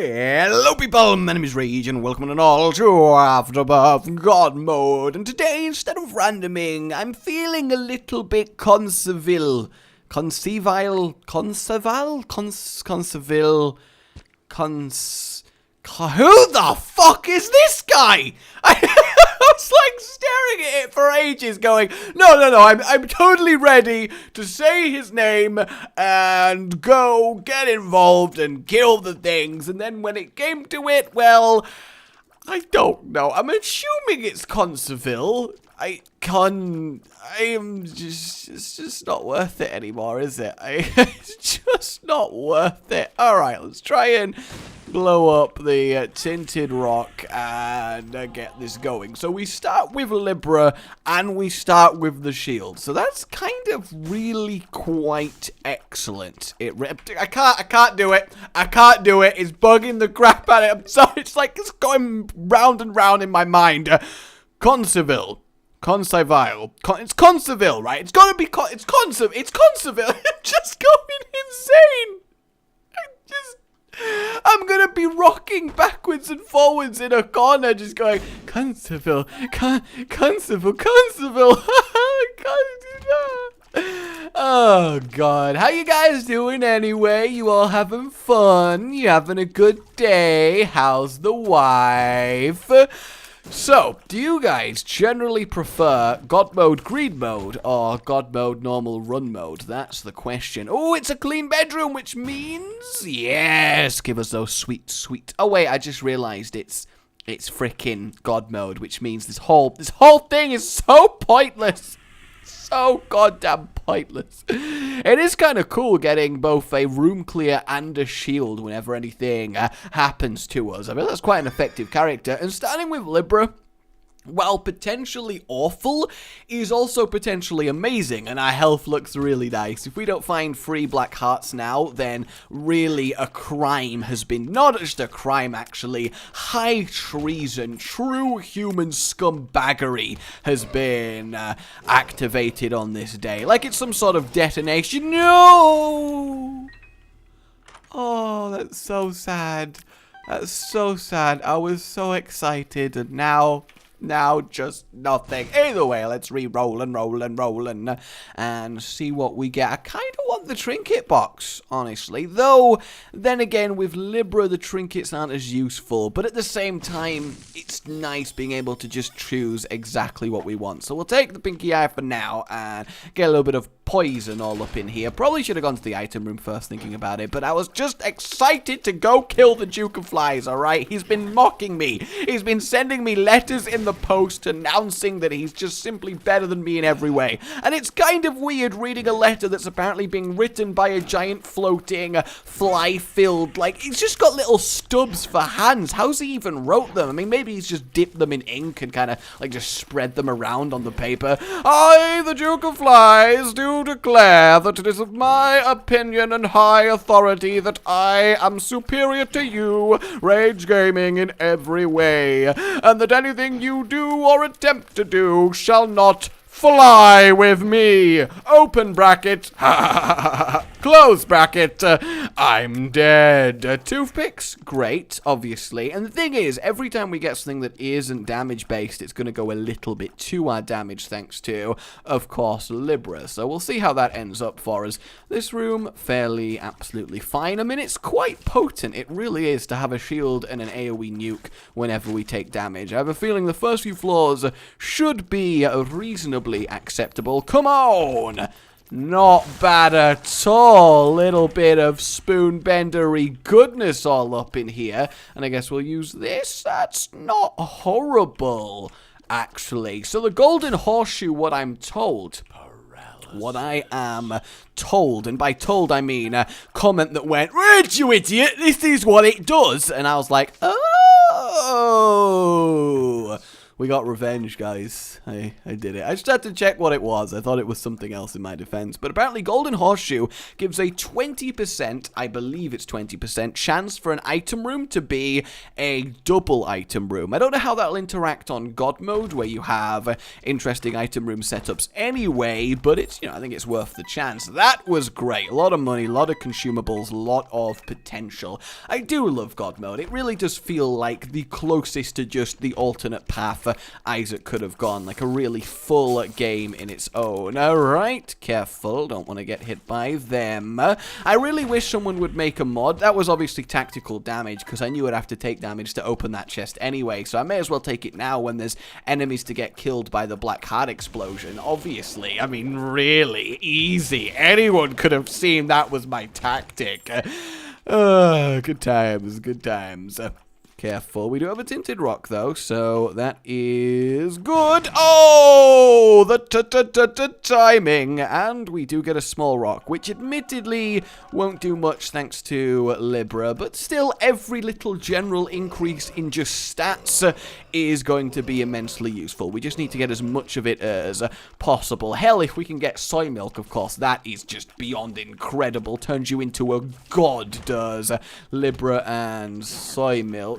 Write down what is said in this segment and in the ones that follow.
Hello people, my name is Rage and welcome and all to Afterbirth Godmode. And today, instead of randoming, I'm feeling a little bit conceville. Who the fuck is this guy? I was like staring at it for ages going, no, I'm totally ready to say his name and go get involved and kill the things. And then when it came to it, well, I don't know. I'm assuming it's Conceville. It's just not worth it anymore, is it? It's just not worth it. Alright, let's try and blow up the tinted rock and get this going. So we start with Libra and we start with the shield. So that's kind of really quite excellent. I can't do it. I can't do it. It's bugging the crap out of it. I'm sorry. It's like it's going round and round in my mind. Conceville. Conceville. It's Conceville, right? It's gotta be it's Conceville. I'm just going insane. I'm gonna be rocking backwards and forwards in a corner, just going, Conceville, Conceville. Oh, God. How you guys doing anyway? You all having fun? You having a good day? How's the wife? So, do you guys generally prefer God Mode Greed Mode or God Mode Normal Run Mode? That's the question. Oh, it's a clean bedroom, which means yes, give us those sweet. Oh wait, I just realized it's freaking God Mode, which means this whole thing is so pointless. So goddamn pointless. It is kind of cool getting both a room clear and a shield whenever anything happens to us. I mean, that's quite an effective character. And starting with Libra, while potentially awful, is also potentially amazing, and our health looks really nice. If we don't find 3 black hearts now, then really a crime has been, not just a crime actually, high treason, true human scumbaggery has been activated on this day. Like it's some sort of detonation. No! Oh, that's so sad. That's so sad. I was so excited, and now just nothing. Either way, let's re-roll and see what we get. I kind of want the trinket box, honestly. Though, then again, with Libra, the trinkets aren't as useful. But at the same time, it's nice being able to just choose exactly what we want. So we'll take the pinky eye for now and get a little bit of poison all up in here. Probably should have gone to the item room first thinking about it, but I was just excited to go kill the Duke of Flies, alright? He's been mocking me. He's been sending me letters in the post announcing that he's just simply better than me in every way. And it's kind of weird reading a letter that's apparently being written by a giant floating fly-filled, like, he's just got little stubs for hands. How's he even wrote them? I mean, maybe he's just dipped them in ink and kind of, like, just spread them around on the paper. I, the Duke of Flies, do declare that it is of my opinion and high authority that I am superior to you, Rage Gaming, in every way, and that anything you do or attempt to do shall not fly with me. Open bracket. Close bracket. I'm dead. Toothpicks, great, obviously. And the thing is, every time we get something that isn't damage-based, it's going to go a little bit to our damage, thanks to, of course, Libra. So we'll see how that ends up for us. This room, fairly, absolutely fine. I mean, it's quite potent. It really is to have a shield and an AoE nuke whenever we take damage. I have a feeling the first few floors should be reasonably acceptable. Come on! Not bad at all. Little bit of spoonbendery goodness all up in here. And I guess we'll use this. That's not horrible, actually. So the golden horseshoe, what I'm told. What I am told, and by told I mean a comment that went, Rage, you idiot, this is what it does. And I was like, oh, We got revenge, guys. I did it. I just had to check what it was. I thought it was something else in my defense. But apparently Golden Horseshoe gives a 20%, I believe it's 20%, chance for an item room to be a double item room. I don't know how that'll interact on Godmode, where you have interesting item room setups anyway, but it's, you know, I think it's worth the chance. That was great. A lot of money, a lot of consumables, a lot of potential. I do love Godmode. It really does feel like the closest to just the alternate path Isaac could have gone, like a really full game in its own. Alright, careful, don't want to get hit by them. I really wish someone would make a mod. That was obviously tactical damage, because I knew I'd have to take damage to open that chest anyway, so I may as well take it now when there's enemies to get killed by the black heart explosion. Obviously, I mean, really easy. Anyone could have seen that was my tactic. Good times, good times. Careful. We do have a tinted rock, though, so that is good. Oh, the timing. And we do get a small rock, which admittedly won't do much thanks to Libra, but still every little general increase in just stats is going to be immensely useful. We just need to get as much of it as possible. Hell, if we can get soy milk, of course, that is just beyond incredible. Turns you into a god, does Libra and soy milk.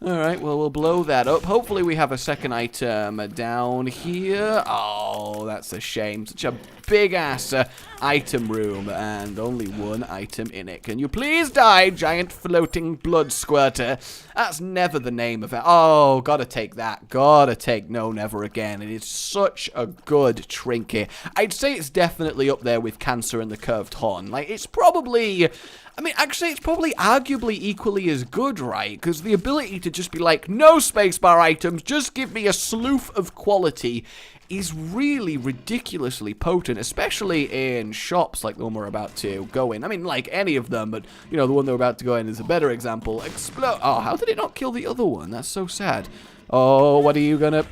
Alright, well, we'll blow that up. Hopefully we have a second item down here. Oh, that's a shame. Such a big-ass item room, and only one item in it. Can you please die, giant floating blood squirter? That's never the name of it. Oh, gotta take that. Gotta take no, never again. It is such a good trinket. I'd say it's definitely up there with Cancer and the Curved Horn. Like, it's probably... I mean, actually, it's probably arguably equally as good, right? Because the ability to just be like, no spacebar items, just give me a sloof of quality is really ridiculously potent, especially in shops like the one we're about to go in. I mean, like any of them, but, you know, the one they're about to go in is a better example. Explode. Oh, how did it not kill the other one? That's so sad. Oh, what are you gonna...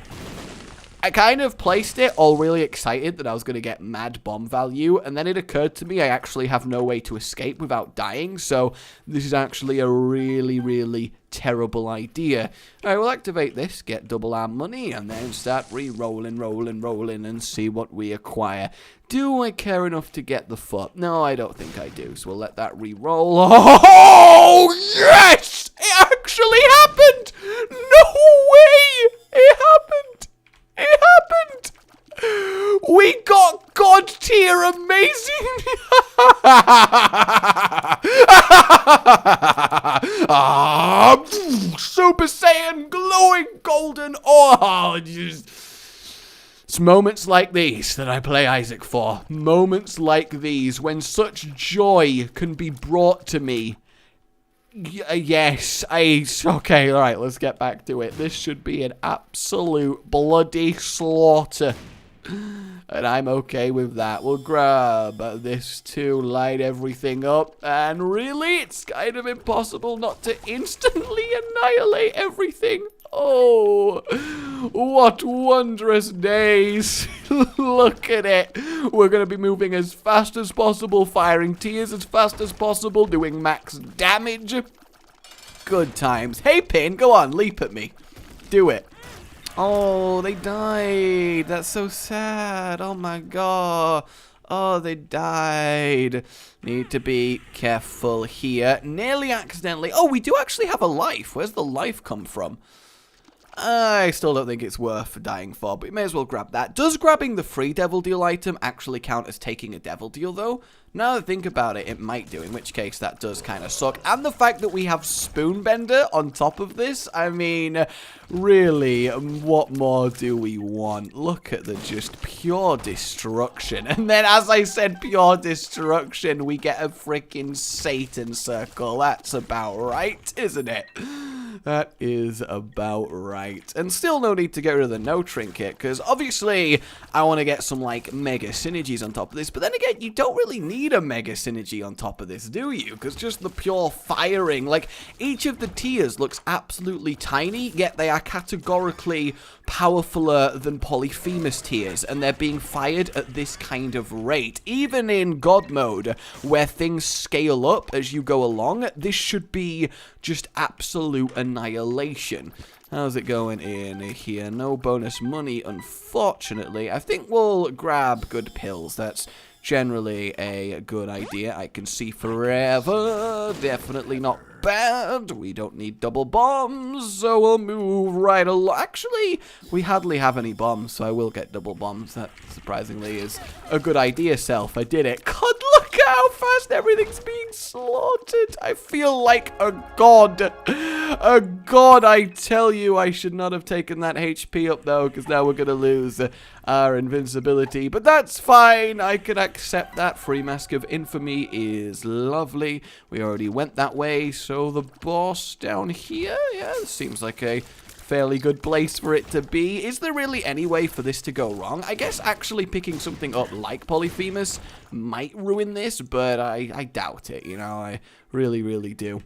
I kind of placed it all really excited that I was going to get mad bomb value, and then it occurred to me I actually have no way to escape without dying, so this is actually a really, really terrible idea. Alright, we'll activate this, get double our money, and then start re-rolling, rolling, and see what we acquire. Do I care enough to get the foot? No, I don't think I do, so we'll let that re-roll. Oh, yes! It actually happened! No way! It happened! It happened! We got God tier amazing! Super Saiyan glowing golden ore! It's moments like these that I play Isaac for. Moments like these when such joy can be brought to me. Yes, okay, alright, let's get back to it. This should be an absolute bloody slaughter. And I'm okay with that. We'll grab this to light everything up. And really, it's kind of impossible not to instantly annihilate everything. Oh, what wondrous days. Look at it. We're going to be moving as fast as possible, firing tears as fast as possible, doing max damage. Good times. Hey, Pin, go on, leap at me. Do it. Oh, they died. That's so sad. Oh, my God. Oh, they died. Need to be careful here. Nearly accidentally. Oh, we do actually have a life. Where's the life come from? I still don't think it's worth dying for, but you may as well grab that. Does grabbing the free Devil Deal item actually count as taking a Devil Deal, though? Now that I think about it, it might do, in which case that does kind of suck. And the fact that we have Spoonbender on top of this, I mean, really, what more do we want? Look at the just pure destruction. And then, as I said, pure destruction, we get a freaking Satan circle. That's about right, isn't it? That is about right. And still no need to get rid of the no trinket, because obviously I want to get some, like, mega synergies on top of this. But then again, you don't really need a mega synergy on top of this, do you? Because just the pure firing, like, each of the tiers looks absolutely tiny, yet they are categorically powerfuler than Polyphemus tiers, and they're being fired at this kind of rate. Even in God mode, where things scale up as you go along, this should be just absolute annihilation. How's it going in here? No bonus money, unfortunately. I think we'll grab good pills. That's generally a good idea. I can see forever. Definitely not bad. We don't need double bombs, so we'll move right along. Actually, we hardly have any bombs, so I will get double bombs. That, surprisingly, is a good idea, Self. I did it. God, look at how fast everything's being slaughtered. I feel like a god. A god, I tell you. I should not have taken that HP up, though, because now we're going to lose our invincibility. But that's fine. I can accept that. Free Mask of Infamy is lovely. We already went that way, so the boss down here, yeah, seems like a fairly good place for it to be. Is there really any way for this to go wrong? I guess actually picking something up like Polyphemus might ruin this, but I doubt it, you know, I really, really do.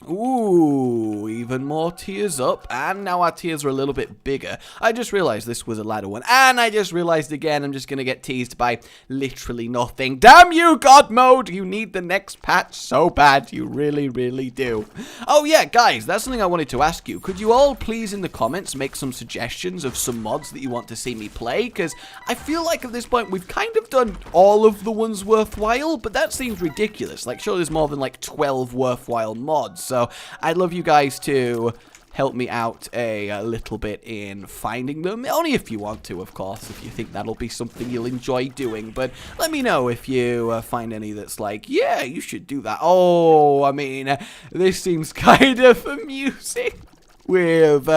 Ooh, even more tears up, and now our tears are a little bit bigger. I just realized this was a ladder one, and I just realized again I'm just gonna get teased by literally nothing. Damn you, Godmode! You need the next patch so bad, you really, really do. Oh yeah, guys, that's something I wanted to ask you. Could you all please in the comments make some suggestions of some mods that you want to see me play? Because I feel like at this point we've kind of done all of the ones worthwhile, but that seems ridiculous. Like, sure, there's more than like 12 worthwhile mods. So I'd love you guys to help me out a little bit in finding them. Only if you want to, of course, if you think that'll be something you'll enjoy doing. But let me know if you find any that's like, yeah, you should do that. Oh, I mean, this seems kind of amusing with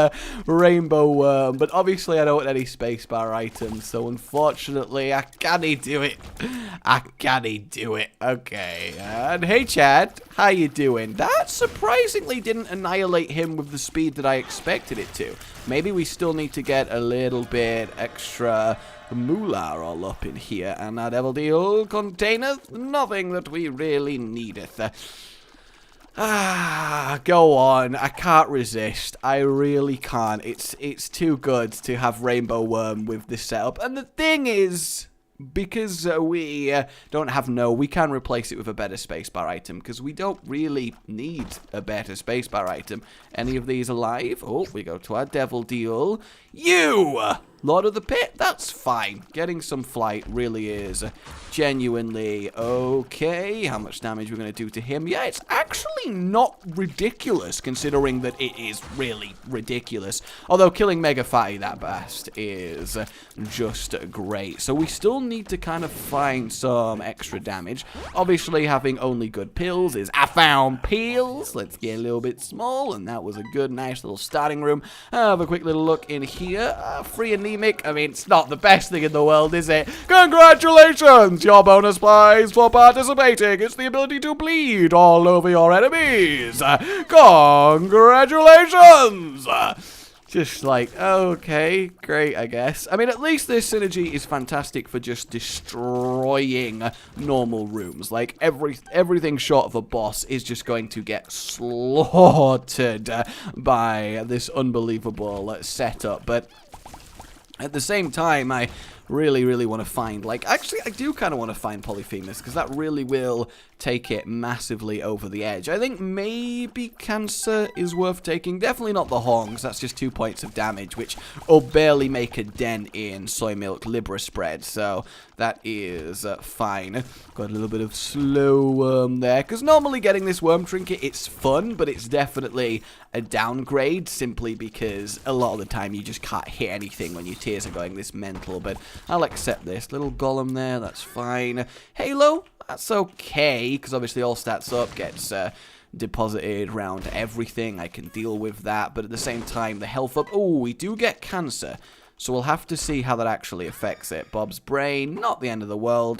Rainbow Worm, but obviously I don't want any spacebar items, so unfortunately I can't do it. I can't do it. Okay, and hey Chad, how you doing? That surprisingly didn't annihilate him with the speed that I expected it to. Maybe we still need to get a little bit extra moolah all up in here, and that Devil Deal containeth nothing that we really needeth. Go on. I can't resist. I really can't. It's too good to have Rainbow Worm with this setup. And the thing is, because we don't have we can replace it with a better spacebar item, because we don't really need a better spacebar item. Any of these alive? Oh, we go to our Devil Deal. You! Lord of the Pit, that's fine. Getting some flight really is genuinely okay. How much damage we're going to do to him? Yeah, it's actually not ridiculous, considering that it is really ridiculous. Although killing Mega Fatty that fast is just great. So we still need to kind of find some extra damage. Obviously, having only good pills is I found pills. Let's get a little bit small, and that was a good, nice little starting room. Have a quick little look in here. Free anemic. I mean, it's not the best thing in the world, is it? Congratulations! Your bonus prize for participating is the ability to bleed all over your enemies. Congratulations! Just like, okay, great, I guess. I mean, at least this synergy is fantastic for just destroying normal rooms. Like, everything short of a boss is just going to get slaughtered by this unbelievable setup. But at the same time, I really, really want to find, like, actually, I do kind of want to find Polyphemus, because that really will take it massively over the edge. I think maybe Cancer is worth taking. Definitely not the Hongs. That's just 2 points of damage, which will barely make a dent in Soy Milk Libra spread. So that is fine. Got a little bit of slow worm there, because normally getting this worm trinket, it's fun, but it's definitely a downgrade, simply because a lot of the time you just can't hit anything when your tears are going this mental. But I'll accept this. Little golem there, that's fine. Halo, that's okay, because obviously all stats up gets deposited around everything. I can deal with that, but at the same time, the health up. Oh, we do get Cancer, so we'll have to see how that actually affects it. Bob's Brain, not the end of the world.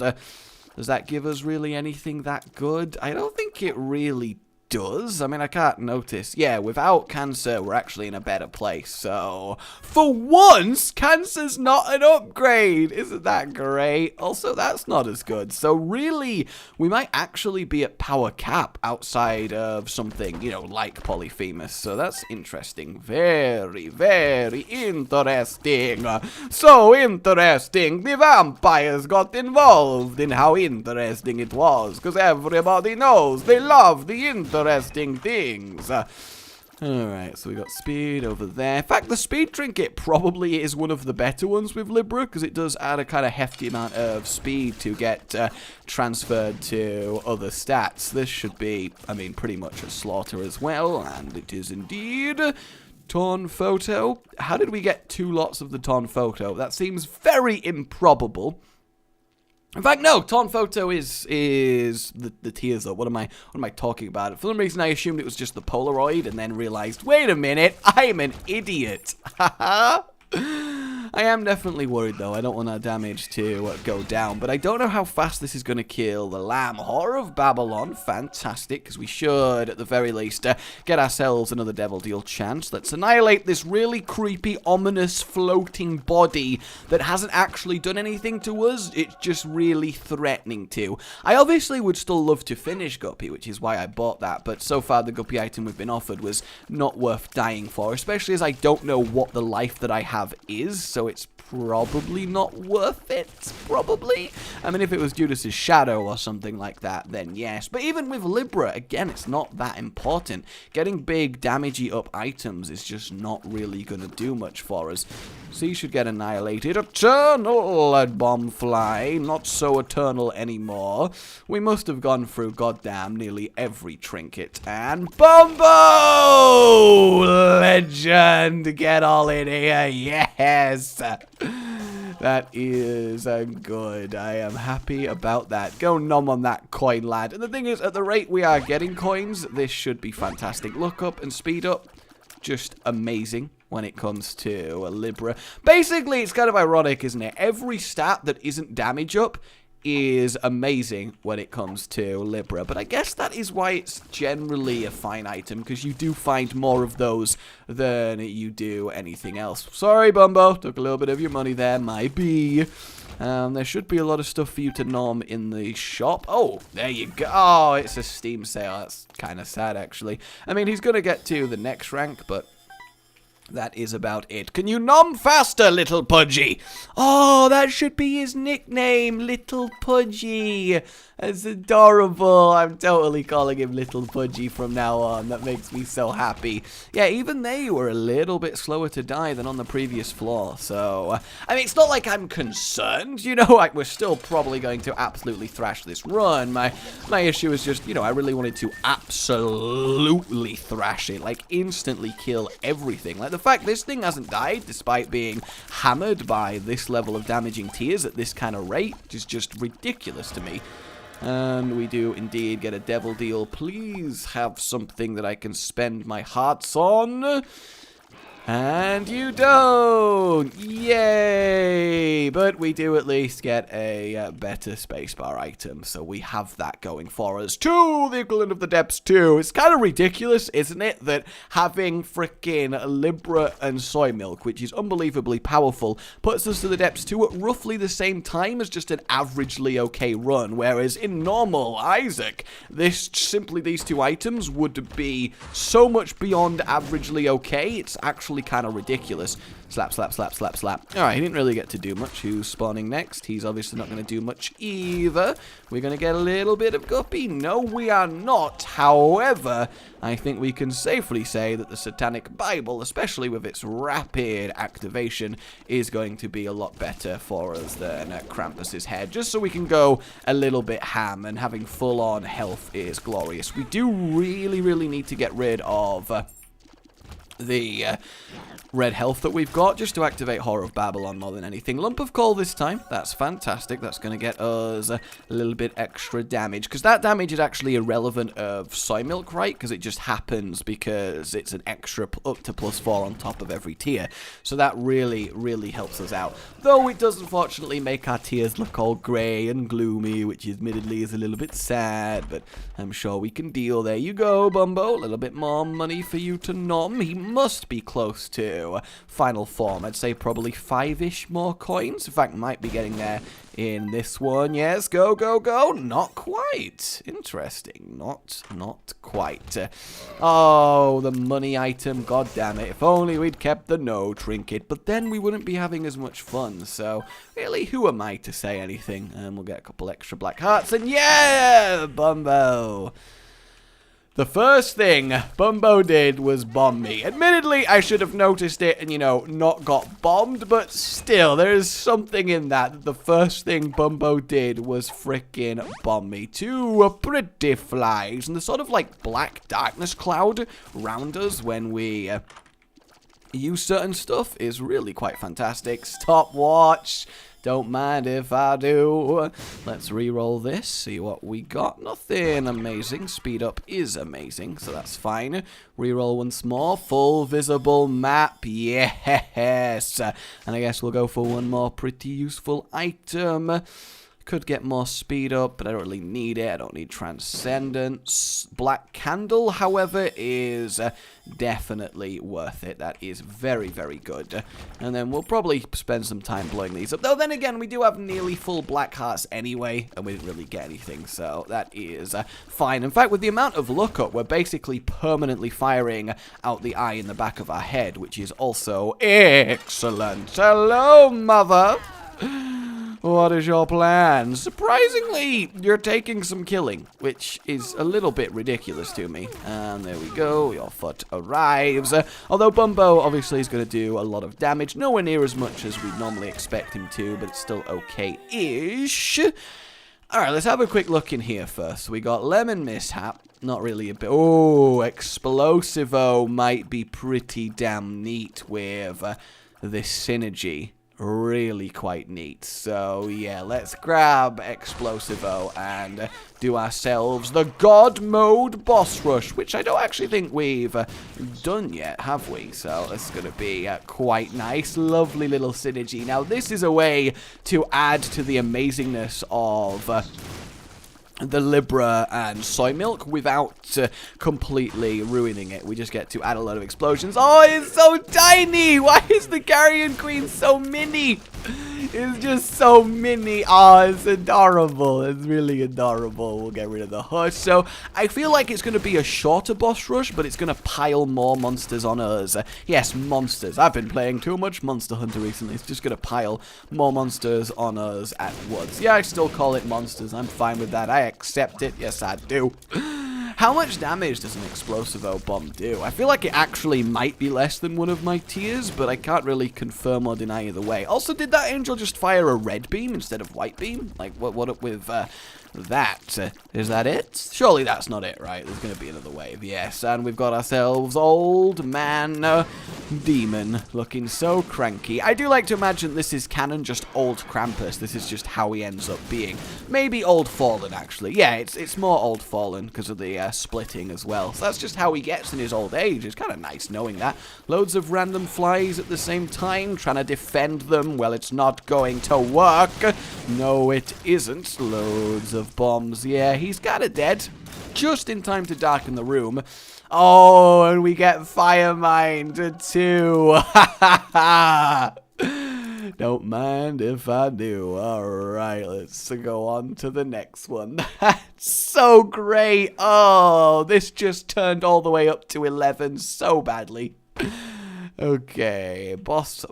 Does that give us really anything that good? I don't think it really does. I mean, I can't notice. Yeah, without Cancer, we're actually in a better place. So, for once, Cancer's not an upgrade. Isn't that great? Also, that's not as good. So, really, we might actually be at power cap outside of something, you know, like Polyphemus. So, that's interesting. Very, very interesting. So interesting. The vampires got involved in how interesting it was. Because everybody knows they love the interesting things. Alright, so we got speed over there. In fact, the speed trinket probably is one of the better ones with Libra, because it does add a kind of hefty amount of speed to get transferred to other stats. This should be, I mean, pretty much a slaughter as well, and it is indeed. Torn photo. How did we get 2 lots of the torn photo? That seems very improbable. In fact, no, torn photo is the tears up. What am I talking about? For some reason, I assumed it was just the Polaroid and then realized, wait a minute, I'm an idiot. Haha. I am definitely worried, though. I don't want our damage to go down, but I don't know how fast this is going to kill the lamb. Horror of Babylon, fantastic, because we should, at the very least, get ourselves another Devil Deal chance. Let's annihilate this really creepy, ominous, floating body that hasn't actually done anything to us. It's just really threatening to. I obviously would still love to finish Guppy, which is why I bought that, but so far the Guppy item we've been offered was not worth dying for, especially as I don't know what the life that I have is, so it's probably not worth it, probably. I mean, if it was Judas's shadow or something like that, then yes. But even with Libra, again, it's not that important. Getting big, damagey up items is just not really going to do much for us. So you should get annihilated. Eternal bombfly, not so eternal anymore. We must have gone through goddamn nearly every trinket. And Bombo! Legend! Get all in here, yes! That is good. I am happy about that. Go nom on that coin, lad. And the thing is, at the rate we are getting coins, this should be fantastic. Look up and speed up. Just amazing when it comes to Libra. Basically, it's kind of ironic, isn't it? Every stat that isn't damage up is amazing when it comes to Libra, but I guess that is why it's generally a fine item, because you do find more of those than you do anything else. Sorry, Bumbo, took a little bit of your money there, might be. There should be a lot of stuff for you to nom in the shop. Oh, there you go. Oh, it's a Steam sale. That's kind of sad, actually. I mean, he's going to get to the next rank, but that is about it. Can you nom faster, Little Pudgy? Oh, that should be his nickname, Little Pudgy. That's adorable. I'm totally calling him Little Pudgy from now on. That makes me so happy. Yeah, even they were a little bit slower to die than on the previous floor. So, I mean, it's not like I'm concerned. You know, like, we're still probably going to absolutely thrash this run. My issue is just, you know, I really wanted to absolutely thrash it. Like, instantly kill everything. Like, the fact this thing hasn't died despite being hammered by this level of damaging tears at this kind of rate is just ridiculous to me. And we do indeed get a Devil Deal. Please have something that I can spend my hearts on. And you don't! Yay! But we do at least get a better spacebar item, so we have that going for us. 2, the equivalent of the Depths 2. It's kind of ridiculous, isn't it, that having frickin' Libra and Soy Milk, which is unbelievably powerful, puts us to the Depths 2 at roughly the same time as just an averagely okay run, whereas in normal Isaac, these 2 items would be so much beyond averagely okay, it's actually kind of ridiculous. Slap, slap, slap, slap, slap. Alright, he didn't really get to do much. Who's spawning next? He's obviously not going to do much either. We're going to get a little bit of Guppy. No, we are not. However, I think we can safely say that the Satanic Bible, especially with its rapid activation, is going to be a lot better for us than Krampus's head. Just so we can go a little bit ham, and having full-on health is glorious. We do really need to get rid of the red health that we've got, just to activate Horror of Babylon more than anything. Lump of Coal this time. That's fantastic. That's going to get us a little bit extra damage, because that damage is actually irrelevant of Soy Milk, right? Because it just happens because it's an extra up to +4 on top of every tier. So that really helps us out. Though it does unfortunately make our tiers look all grey and gloomy, which admittedly is a little bit sad, but I'm sure we can deal. There you go, Bumbo. A little bit more money for you to nom. He must be close to final form. I'd say probably 5-ish more coins. In fact, might be getting there in this one. Yes, go, go, go. Not quite. Interesting. Not quite. Oh, the money item. God damn it. If only we'd kept the no trinket, but then we wouldn't be having as much fun. So, really, who am I to say anything? We'll get a couple extra black hearts, and yeah, Bumbo. The first thing Bumbo did was bomb me. Admittedly, I should have noticed it and, you know, not got bombed, but still, there is something in that. The first thing Bumbo did was freaking bomb me. Two pretty flies and the sort of like black darkness cloud around us when we use certain stuff is really quite fantastic. Stopwatch. Don't mind if I do. Let's re-roll this, see what we got. Nothing amazing. Speed up is amazing, so that's fine. Re-roll once more. Full visible map. Yes. And I guess we'll go for one more pretty useful item. Could get more speed up, but I don't really need it. I don't need Transcendence. Black Candle, however, is definitely worth it. That is very, very good. And then we'll probably spend some time blowing these up. Though then again, we do have nearly full black hearts anyway, and we didn't really get anything, so that is fine. In fact, with the amount of lookup, we're basically permanently firing out the eye in the back of our head, which is also excellent. Hello, mother! What is your plan? Surprisingly, you're taking some killing, which is a little bit ridiculous to me. And there we go, your foot arrives. Although Bumbo obviously is going to do a lot of damage, nowhere near as much as we'd normally expect him to, but it's still okay-ish. Alright, let's have a quick look in here first. We got Lemon Mishap. Not really a bit. Oh, Explosivo might be pretty damn neat with this synergy. Really quite neat. So yeah, let's grab Explosivo and do ourselves the Godmode boss rush, which I don't actually think we've done yet, have we? So it's going to be quite nice. Lovely little synergy. Now this is a way to add to the amazingness of the Libra and soy milk without completely ruining it. We just get to add a lot of explosions. Oh, it's so tiny! Why is the Carrion Queen so mini? It's just so mini. Oh, it's adorable. It's really adorable. We'll get rid of the hush. So I feel like it's going to be a shorter boss rush, but it's going to pile more monsters on us. Yes, monsters. I've been playing too much Monster Hunter recently. It's just going to pile more monsters on us at once. Yeah, I still call it monsters. I'm fine with that. I accept it. Yes, I do. How much damage does an Explosivo bomb do? I feel like it actually might be less than one of my tiers, but I can't really confirm or deny either way. Also, did that angel just fire a red beam instead of white beam? Like, what up with that? Is that it? Surely that's not it, right? There's going to be another wave. Yes, and we've got ourselves Old Man Demon looking so cranky. I do like to imagine this is canon, just Old Krampus. This is just how he ends up being. Maybe Old Fallen, actually. Yeah, it's more Old Fallen because of the splitting as well. So that's just how he gets in his old age. It's kind of nice knowing that. Loads of random flies at the same time, trying to defend them. Well, it's not going to work. No, it isn't. Loads of bombs. Yeah, he's kind of dead. Just in time to darken the room. Oh, and we get Fire Mind too. Don't mind if I do. Alright, let's go on to the next one. That's so great. Oh, this just turned all the way up to 11 so badly. Okay, boss.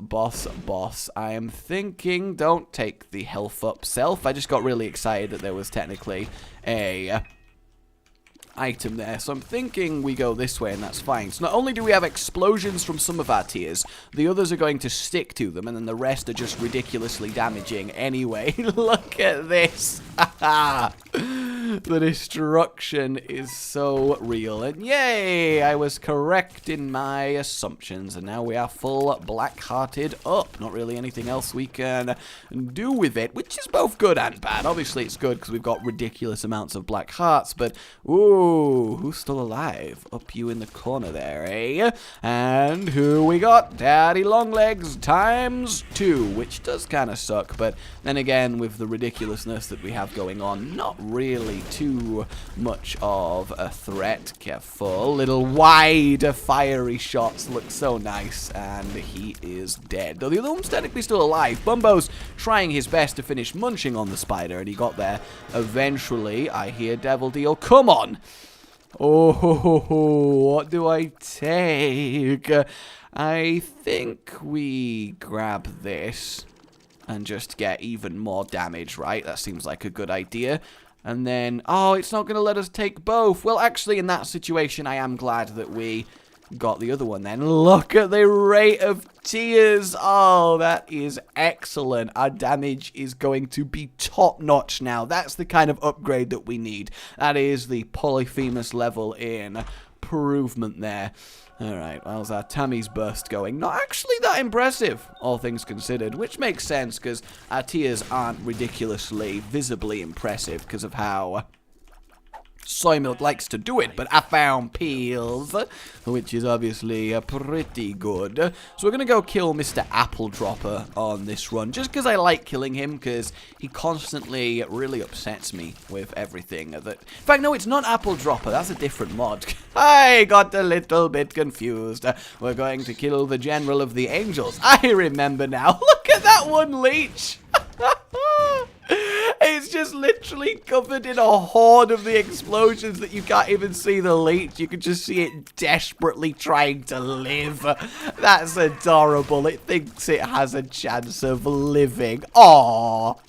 I am thinking, don't take the health up self. I just got really excited that there was technically a item there, so I'm thinking we go this way and that's fine. So not only do we have explosions from some of our tiers, the others are going to stick to them, and then the rest are just ridiculously damaging anyway. Look at this. The destruction is so real, and yay, I was correct in my assumptions, and now we are full black-hearted up. Not really anything else we can do with it, which is both good and bad. Obviously it's good because we've got ridiculous amounts of black hearts, but ooh, who's still alive? Up you in the corner there, eh? And who we got? Daddy Longlegs ×2, which does kind of suck, but then again, with the ridiculousness that we have going on, not really too much of a threat. Careful, little wide fiery shots look so nice, and he is dead. Though the other one's technically still alive. Bumbo's trying his best to finish munching on the spider, and he got there eventually. I hear Devil Deal. Come on! Oh, what do I take? I think we grab this and just get even more damage, right? That seems like a good idea. And then, oh, it's not going to let us take both. Well, actually, in that situation, I am glad that we got the other one then. Look at the rate of tears. Oh, that is excellent. Our damage is going to be top notch now. That's the kind of upgrade that we need. That is the Polyphemus level in improvement there. Alright, how's our Tammy's burst going? Not actually that impressive, all things considered, which makes sense because our tears aren't ridiculously, visibly impressive because of how Soy Milk likes to do it, but I found pills, which is obviously pretty good. So we're going to go kill Mr. Apple Dropper on this run, just because I like killing him, because he constantly really upsets me with everything. In fact, no, it's not Apple Dropper, that's a different mod. I got a little bit confused. We're going to kill the General of the Angels. I remember now. Look at that one leech. It's just literally covered in a horde of the explosions that you can't even see the leech. You can just see it desperately trying to live. That's adorable. It thinks it has a chance of living. Aww.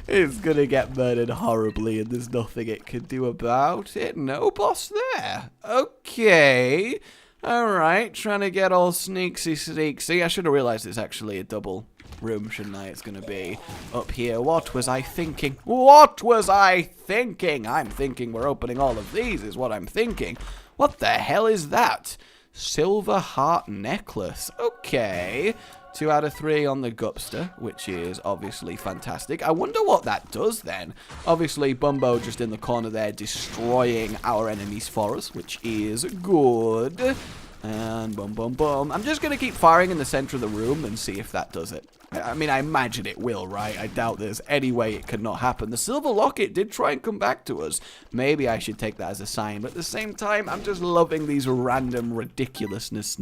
It's gonna get murdered horribly and there's nothing it can do about it. No boss there. Okay. Alright, trying to get all sneaksy. I should have realized it's actually a double room, shouldn't I? It's gonna be up here. What was I thinking? What was I thinking? I'm thinking we're opening all of these is what I'm thinking. What the hell is that? Silver heart necklace. Okay. 2 out of 3 on the Gupster, which is obviously fantastic. I wonder what that does then. Obviously, Bumbo just in the corner there destroying our enemies for us, which is good. And boom, boom, boom. I'm just going to keep firing in the center of the room and see if that does it. I mean, I imagine it will, right? I doubt there's any way it could not happen. The silver locket did try and come back to us. Maybe I should take that as a sign. But at the same time, I'm just loving these random ridiculousness.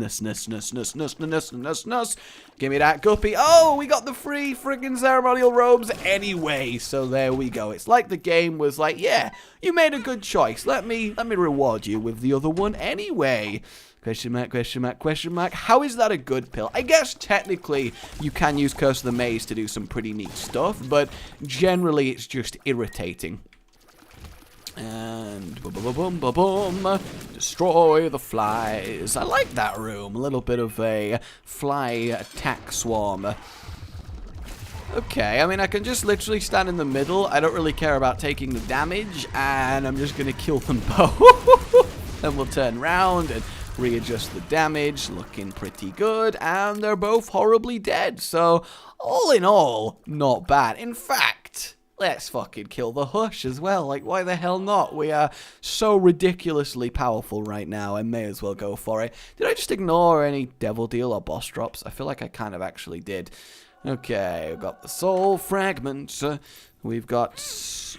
Give me that guppy. Oh, we got the free friggin' ceremonial robes anyway. So there we go. It's like the game was like, yeah, you made a good choice. Let me reward you with the other one anyway. Question mark, question mark, question mark. How is that a good pill? I guess technically you can use Curse of the Maze to do some pretty neat stuff, but generally it's just irritating. And boom, boom, boom, boom, boom. Destroy the flies. I like that room. A little bit of a fly attack swarm. Okay, I mean, I can just literally stand in the middle. I don't really care about taking the damage, and I'm just going to kill them both. Then we'll turn around and readjust the damage, looking pretty good, and they're both horribly dead, so all in all, not bad. In fact, let's fucking kill the Hush as well. Like, why the hell not? We are so ridiculously powerful right now, I may as well go for it. Did I just ignore any Devil Deal or boss drops? I feel like I kind of actually did. Okay, we've got the soul fragment. We've got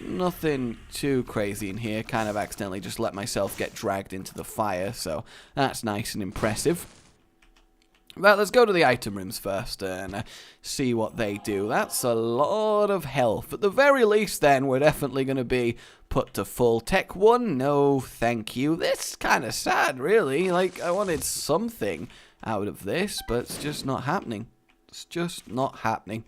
nothing too crazy in here. Kind of accidentally just let myself get dragged into the fire, so that's nice and impressive. Well, let's go to the item rooms first and see what they do. That's a lot of health. At the very least, then, we're definitely going to be put to full. Tech 1, no thank you. This is kind of sad, really. Like, I wanted something out of this, but it's just not happening. It's just not happening.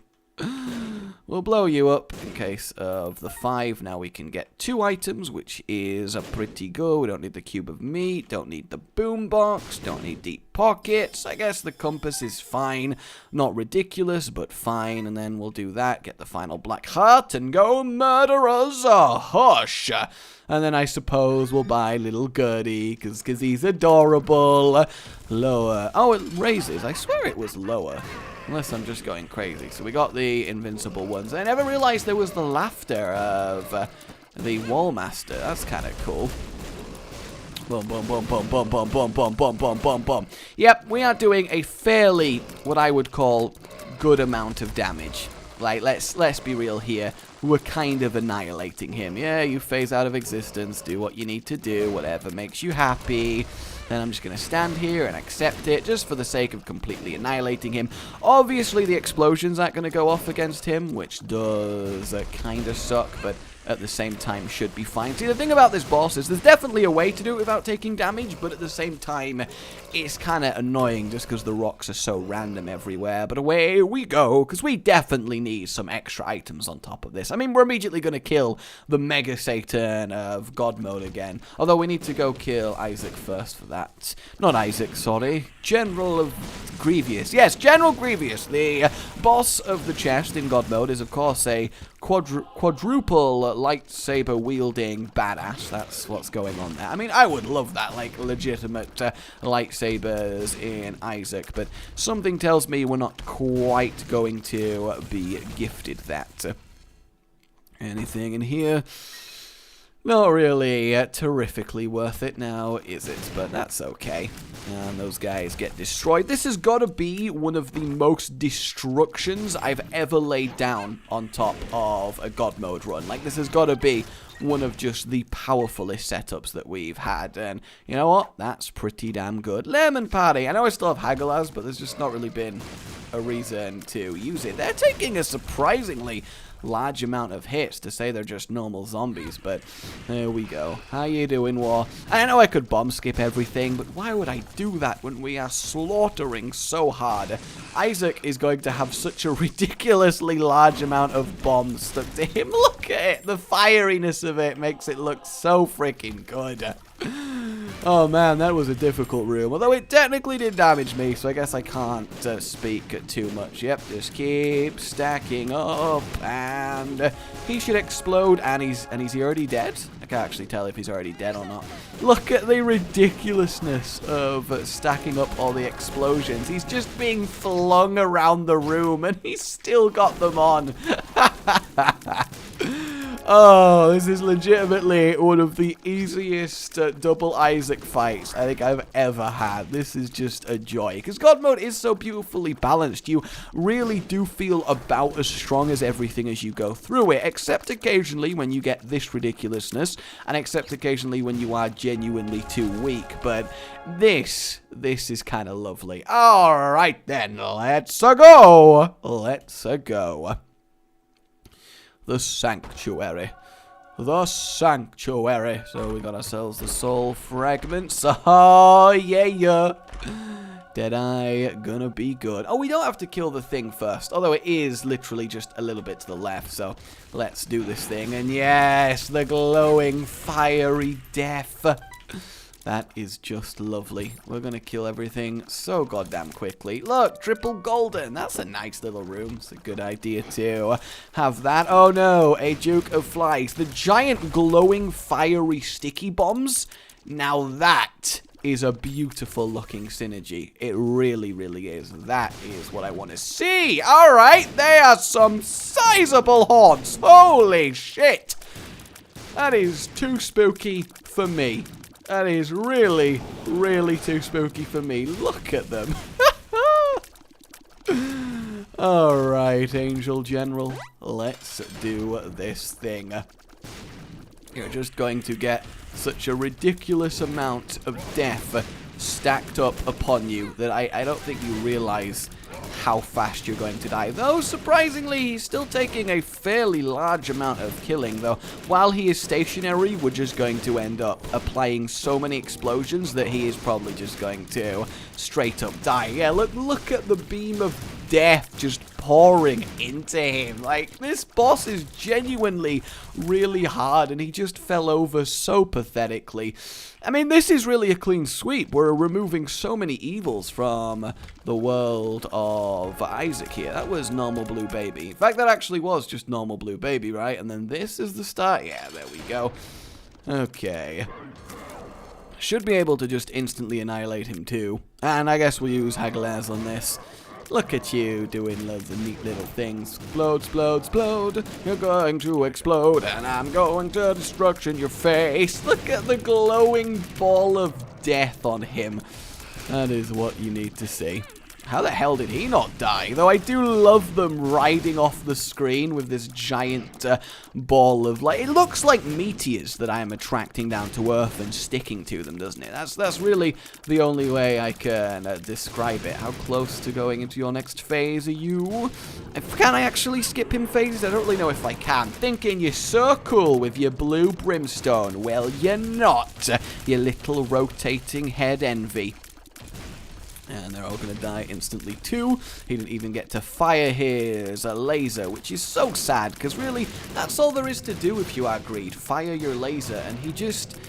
We'll blow you up in case of the 5. Now we can get 2 items, which is a pretty good. We don't need the cube of meat, don't need the boombox, don't need deep pockets. I guess the compass is fine. Not ridiculous, but fine. And then we'll do that, get the final black heart, and go murder us a Hush. And then I suppose we'll buy little Gertie, because he's adorable. Lower. Oh, it raises. I swear it was lower. Unless I'm just going crazy. So we got the invincible ones. I never realized there was the laughter of the Wallmaster. That's kind of cool. Boom, boom, boom, boom, boom, boom, boom, boom, boom, boom, boom, boom. Yep, we are doing a fairly, what I would call, good amount of damage. Like, let's be real here. We're kind of annihilating him. Yeah, you phase out of existence, do what you need to do, whatever makes you happy. Then I'm just going to stand here and accept it, just for the sake of completely annihilating him. Obviously, the explosions aren't going to go off against him, which does kind of suck, but at the same time should be fine. See, the thing about this boss is there's definitely a way to do it without taking damage, but at the same time, it's kind of annoying just because the rocks are so random everywhere. But away we go, because we definitely need some extra items on top of this. I mean, we're immediately going to kill the Mega Satan of Godmode again, although we need to go kill Isaac first for that. Not Isaac, sorry. General of Grievous. Yes, General Grievous. The boss of the chest in Godmode is, of course, a quadruple lightsaber wielding badass. That's what's going on there. I mean, I would love that, like legitimate lightsabers in Isaac, but something tells me we're not quite going to be gifted that. Anything in here? Not really terrifically worth it now, is it? But that's okay. And those guys get destroyed. This has got to be one of the most destructions I've ever laid down on top of a God mode run. Like, this has got to be one of just the powerfulest setups that we've had. And you know what? That's pretty damn good. Lemon Party. I know I still have Hagalaz, but there's just not really been a reason to use it. They're taking a surprisingly large amount of hits to say they're just normal zombies, but there we go. How you doing, War? I know I could bomb skip everything, but why would I do that when we are slaughtering so hard? Isaac is going to have such a ridiculously large amount of bombs stuck to him. Look at it. The fieriness of it makes it look so freaking good. Oh man, that was a difficult room. Although it technically did damage me, so I guess I can't speak too much. Yep, just keep stacking up, and he should explode. And is he already dead? I can't actually tell if he's already dead or not. Look at the ridiculousness of stacking up all the explosions. He's just being flung around the room, and he's still got them on. Oh, this is legitimately one of the easiest double Isaac fights I think I've ever had. This is just a joy. Because God mode is so beautifully balanced. You really do feel about as strong as everything as you go through it. Except occasionally when you get this ridiculousness. And except occasionally when you are genuinely too weak. But this is kind of lovely. Alright then, let's go. Let's go. The Sanctuary. The Sanctuary. So we got ourselves the soul fragments. Oh, yeah. Deadeye gonna be good. Oh, we don't have to kill the thing first. Although it is literally just a little bit to the left. So let's do this thing. And yes, the glowing, fiery death. That is just lovely. We're going to kill everything so goddamn quickly. Look, triple golden. That's a nice little room. It's a good idea to have that. Oh no, a Duke of Flies. The giant glowing fiery sticky bombs. Now that is a beautiful looking synergy. It really, really is. That is what I want to see. All right, they are some sizable horns. Holy shit. That is too spooky for me. That is really, really too spooky for me. Look at them. Alright, Angel General. Let's do this thing. You're just going to get such a ridiculous amount of death stacked up upon you that I don't think you realize how fast you're going to die. Though, surprisingly, he's still taking a fairly large amount of killing, though. While he is stationary, we're just going to end up applying so many explosions that he is probably just going to straight up die. Yeah, look at the beam of death just pouring into him. Like, this boss is genuinely really hard, and he just fell over so pathetically. I mean, this is really a clean sweep. We're removing so many evils from the world of Isaac here. That was normal blue baby. In fact, that actually was just normal blue baby, right? And then this is the start. Yeah, there we go. Okay. Should be able to just instantly annihilate him too. And I guess we'll use Hagalaz on this. Look at you doing loads of neat little things. Explode, explode, explode. You're going to explode, and I'm going to destruction your face. Look at the glowing ball of death on him. That is what you need to see. How the hell did he not die? Though I do love them riding off the screen with this giant ball of light. It looks like meteors that I am attracting down to Earth and sticking to them, doesn't it? That's really the only way I can describe it. How close to going into your next phase are you? Can I actually skip him phases? I don't really know if I can. Thinking you're so cool with your blue brimstone. Well, you're not, you little rotating head envy. And they're all going to die instantly too. He didn't even get to fire his laser, which is so sad, because really, that's all there is to do if you are Greed. Fire your laser, and he just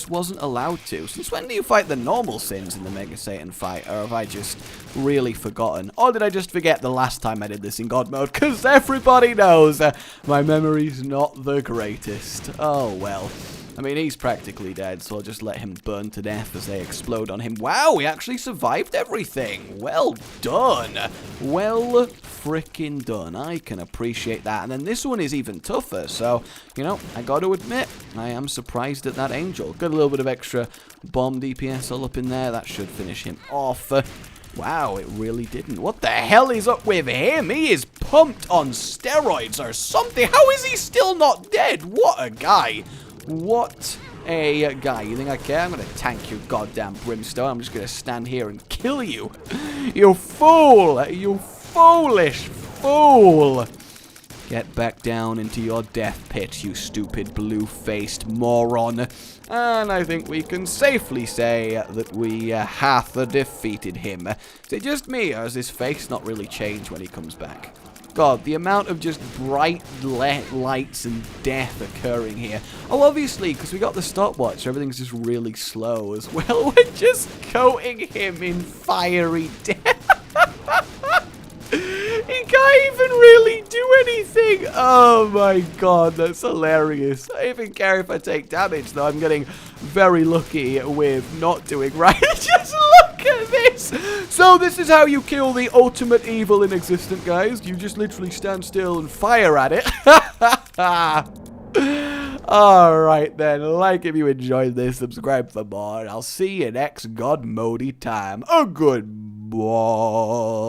wasn't allowed to. Since when do you fight the normal sins in the Mega Satan fight? Or have I just really forgotten? Or did I just forget the last time I did this in God mode? Because everybody knows my memory's not the greatest. Oh well. I mean, he's practically dead, so I'll just let him burn to death as they explode on him. Wow, he actually survived everything. Well done. Well freaking done. I can appreciate that. And then this one is even tougher, so, you know, I got to admit, I am surprised at that angel. Got a little bit of extra bomb DPS all up in there. That should finish him off. Wow, it really didn't. What the hell is up with him? He is pumped on steroids or something. How is he still not dead? What a guy. What a guy. You think I care? I'm going to tank your goddamn brimstone. I'm just going to stand here and kill you. You fool. You foolish fool. Get back down into your death pit, you stupid blue-faced moron. And I think we can safely say that we hath defeated him. Is it just me, or has his face not really changed when he comes back? God, the amount of just bright lights and death occurring here. Oh, obviously, because we got the stopwatch, everything's just really slow as well. We're just coating him in fiery death. He can't even really do anything. Oh my god, that's hilarious. I don't even care if I take damage, though. I'm getting very lucky with not doing right. Just look at this. So this is how you kill the ultimate evil in existence, guys. You just literally stand still and fire at it. Alright then, like if you enjoyed this, subscribe for more, and I'll see you next God Mode time. A good boy.